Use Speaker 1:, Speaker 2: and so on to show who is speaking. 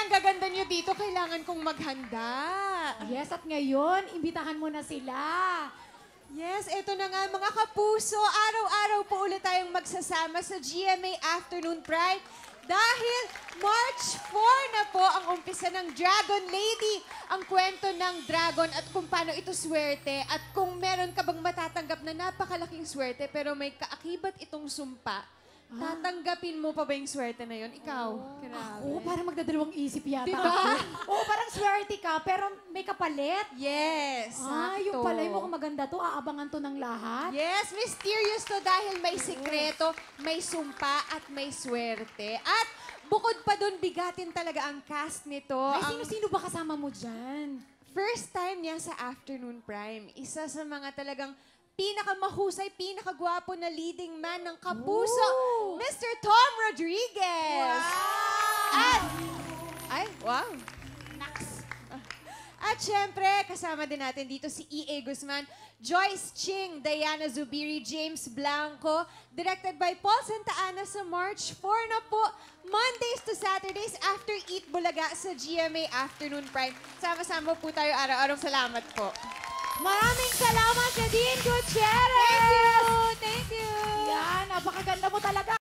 Speaker 1: ang gaganda niyo dito, kailangan kong maghanda.
Speaker 2: Yes, at ngayon, imbitahan mo na sila.
Speaker 1: Yes, eto na nga mga kapuso. Araw-araw po ulit tayong magsasama sa GMA Afternoon Pride. Dahil March 4 na po ang umpisa ng Dragon Lady. Ang kwento ng dragon at kung paano ito swerte. At kung meron ka bang matatanggap na napakalaking swerte pero may kaakibat itong sumpa, tatanggapin mo pa ba yung swerte na yun? Ikaw.
Speaker 2: Oo, parang magdadalawang isip yata.
Speaker 1: Diba?
Speaker 2: ako. Oo, parang swerte ka, pero may kapalit.
Speaker 1: Yes,
Speaker 2: Yung pala yung mukhang maganda to, aabangan to ng lahat.
Speaker 1: Yes, mysterious to dahil may sikreto, may sumpa at may swerte. At bukod pa dun, bigatin talaga ang cast nito.
Speaker 2: Ay,
Speaker 1: Ang
Speaker 2: sino-sino ba kasama mo dyan?
Speaker 1: first time niya sa Afternoon Prime. Isa sa mga talagang pinakamahusay, pinakagwapo na leading man ng kapuso,
Speaker 2: Ooh.
Speaker 1: Mr. Tom Rodriguez. Wow. At syempre, kasama din natin dito si E.A. Guzman, Joyce Ching, Diana Zubiri, James Blanco, directed by Paul Santa Ana sa March 4 na po, Mondays to Saturdays after Eat Bulaga sa GMA Afternoon Prime. Sama-sama po tayo araw-araw. Salamat po.
Speaker 2: Maraming salamat, Nadine Gutierrez!
Speaker 1: Thank you!
Speaker 2: Yan, napakaganda mo talaga.